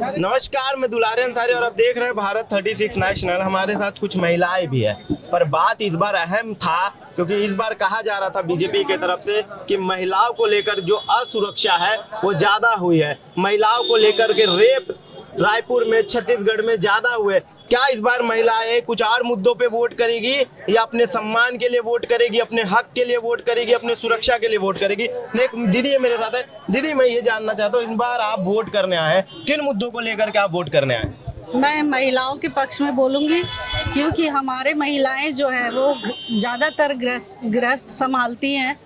नमस्कार, मैं दुलारे अंसारी और आप देख रहे हैं भारत 36 नेशनल। हमारे साथ कुछ महिलाएं भी है, पर बात इस बार अहम था क्योंकि इस बार कहा जा रहा था बीजेपी की तरफ से कि महिलाओं को लेकर जो असुरक्षा है वो ज्यादा हुई है। महिलाओं को लेकर के रेप रायपुर में, छत्तीसगढ़ में ज्यादा हुए। क्या इस बार महिलाएं कुछ और मुद्दों पे वोट करेगी या अपने सम्मान के लिए वोट करेगी, अपने हक के लिए वोट करेगी, अपने सुरक्षा के लिए वोट करेगी? देख, दीदी है मेरे साथ है। दीदी, मैं ये जानना चाहता हूँ, इस बार आप वोट करने आए हैं, किन मुद्दों को लेकर के आप वोट करने आए? मैं महिलाओं के पक्ष में बोलूँगी क्योंकि हमारे महिलाएं जो है वो ज़्यादातर गृहस्थ संभालती हैं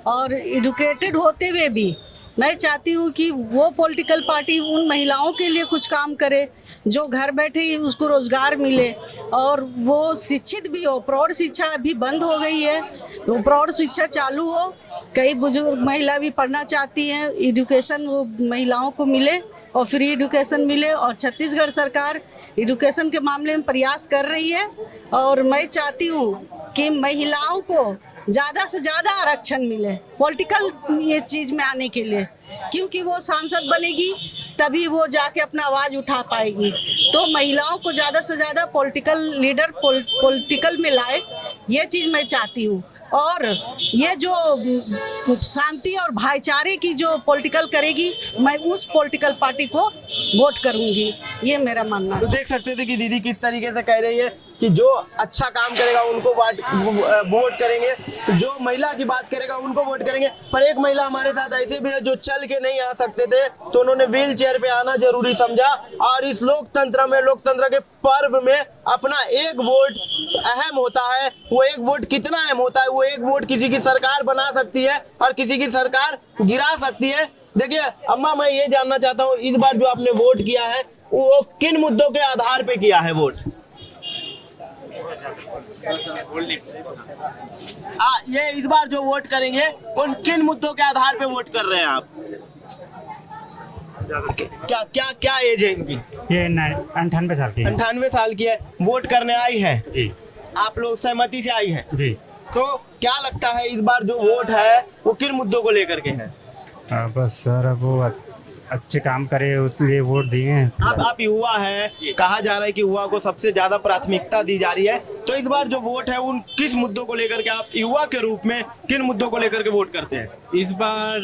और एजुकेटेड होते हुए भी मैं चाहती हूँ कि वो पॉलिटिकल पार्टी उन महिलाओं के लिए कुछ काम करे जो घर बैठे ही उसको रोज़गार मिले और वो शिक्षित भी हो। प्रौढ़ शिक्षा अभी बंद हो गई है, वो प्रौढ़ शिक्षा चालू हो। कई बुजुर्ग महिला भी पढ़ना चाहती हैं, एजुकेशन वो महिलाओं को मिले और फ्री एजुकेशन मिले। और छत्तीसगढ़ सरकार एजुकेशन के मामले में प्रयास कर रही है और मैं चाहती हूँ कि महिलाओं को ज़्यादा से ज़्यादा आरक्षण मिले पॉलिटिकल ये चीज़ में आने के लिए, क्योंकि वो सांसद बनेगी तभी वो जाके अपना आवाज़ उठा पाएगी। तो महिलाओं को ज़्यादा से ज़्यादा पॉलिटिकल लीडर पॉलिटिकल में लाए, ये चीज़ मैं चाहती हूँ। और ये जो शांति और भाईचारे की जो पॉलिटिकल करेगी, मैं उस पॉलिटिकल पार्टी को वोट करूंगी, ये मेरा मानना है। तो देख सकते थे कि दीदी किस तरीके से कह रही है कि जो अच्छा काम करेगा उनको वोट करेंगे, जो महिला की बात करेगा उनको वोट करेंगे। पर एक महिला हमारे साथ ऐसे भी है जो चल के नहीं आ सकते थे, तो उन्होंने व्हील चेयर पे आना जरूरी समझा और इस लोकतंत्र में, लोकतंत्र के पर्व में अपना एक वोट अहम होता है। वो एक वोट कितना अहम होता है, वो एक वोट किसी की सरकार बना सकती है और किसी की सरकार गिरा सकती है। देखिए अम्मा, मैं ये जानना चाहता हूँ, इस बार जो आपने वोट किया है वो किन मुद्दों के आधार पे किया है वोट? ये इस बार जो वोट करेंगे उन किन मुद्दों के आधार पे वोट कर रहे हैं आप? क्या क्या क्या एज है इनकी? ये 98 साल की है। 98 साल की है, वोट करने आई है जी। आप लोग सहमति से आई हैं जी। तो क्या लगता है इस बार जो वोट है वो किन मुद्दों को लेकर के है? बस सर वो अच्छे काम करे उसके लिए वोट दिए। आप युवा है, कहा जा रहा है कि युवा को सबसे ज्यादा प्राथमिकता दी जा रही है, तो इस बार जो वोट है उन किस मुद्दों को लेकर के आप युवा के रूप में किन मुद्दों को लेकर के वोट करते हैं? इस बार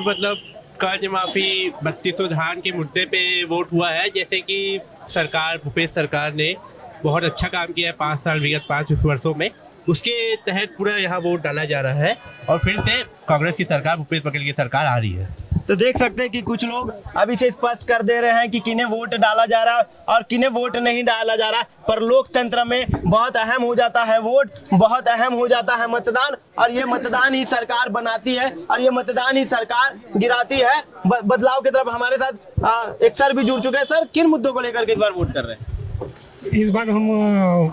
मतलब कर्ज माफी 3200 धान के मुद्दे पे वोट हुआ है। जैसे कि सरकार, भूपेश सरकार ने बहुत अच्छा काम किया है 5 साल विगत 5 वर्षों में, उसके तहत पूरा यहाँ वोट डाला जा रहा है और फिर से कांग्रेस की सरकार, भूपेश बघेल की सरकार आ रही है। तो देख सकते हैं कि कुछ लोग अभी से स्पष्ट कर दे रहे हैं कि किन्हें वोट डाला जा रहा है और किन्हें वोट नहीं डाला जा रहा। पर लोकतंत्र में बहुत अहम हो जाता है वोट, बहुत अहम हो जाता है मतदान, और ये मतदान ही सरकार बनाती है और ये मतदान ही सरकार गिराती है। बदलाव की तरफ हमारे साथ एक सर भी जुड़ चुके हैं। सर, किन मुद्दों को लेकर के इस बार वोट कर रहे हैं? इस बार हम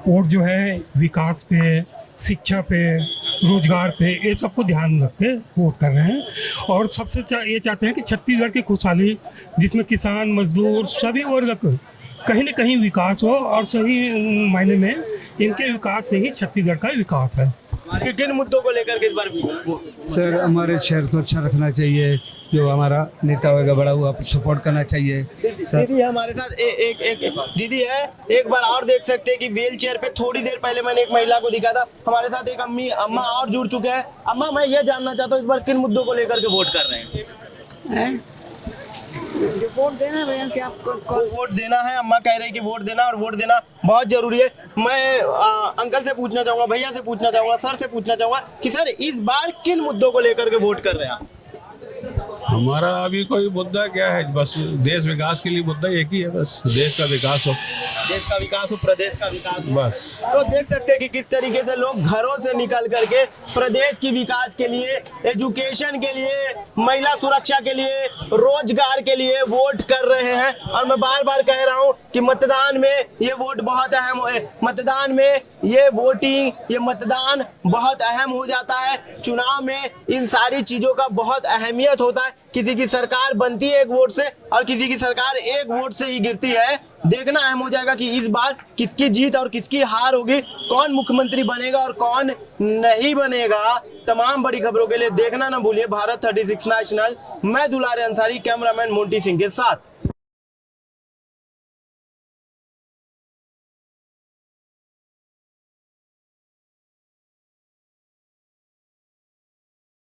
वोट जो है विकास पे, शिक्षा पे, रोजगार पे, ये सबको ध्यान रख के वोट कर रहे हैं। और सबसे ये चाहते हैं कि छत्तीसगढ़ की खुशहाली, जिसमें किसान, मजदूर, सभी वर्ग कहीं न कहीं विकास हो और सही मायने में इनके विकास से ही छत्तीसगढ़ का विकास है। किन मुद्दों को लेकर के इस बार सर, हमारे शहर को अच्छा रखना चाहिए, जो हमारा नेता होगा बड़ा हुआ सपोर्ट करना चाहिए। दीदी हमारे साथ एक दीदी है, एक बार और देख सकते हैं कि व्हील चेयर पे थोड़ी देर पहले मैंने एक महिला को दिखा था। हमारे साथ एक अम्मा और जुड़ चुके हैं। अम्मा, मैं ये जानना चाहता हूँ इस बार किन मुद्दों को लेकर के वोट कर रहे हैं? वोट देना है भैया, क्या वोट देना है। अम्मा कह रही है कि वोट देना, और वोट देना बहुत जरूरी है। मैं अंकल से पूछना चाहूंगा, भैया से पूछना चाहूंगा, सर से पूछना चाहूंगा कि सर इस बार किन मुद्दों को लेकर के वोट कर रहे हैं आप? हमारा अभी कोई मुद्दा क्या है, बस देश विकास के लिए मुद्दा एक ही है, बस देश का विकास हो, देश का विकास हो, प्रदेश का विकास हो। बस। तो देख सकते हैं कि किस तरीके से लोग घरों से निकल करके प्रदेश की विकास के लिए, एजुकेशन के लिए, महिला सुरक्षा के लिए, रोजगार के लिए वोट कर रहे हैं। और मैं बार बार कह रहा हूं कि मतदान में ये वोट बहुत अहम है, मतदान में ये वोटिंग, ये मतदान बहुत अहम हो जाता है। चुनाव में इन सारी चीजों का बहुत अहमियत होता है। किसी की सरकार बनती है एक वोट से और किसी की सरकार एक वोट से ही गिरती है। देखना अहम हो जाएगा कि इस बार किसकी जीत और किसकी हार होगी, कौन मुख्यमंत्री बनेगा और कौन नहीं बनेगा। तमाम बड़ी खबरों के लिए देखना ना भूलिए भारत 36 नेशनल। मैं दुलारे अंसारी, कैमरामैन मोंटी सिंह के साथ।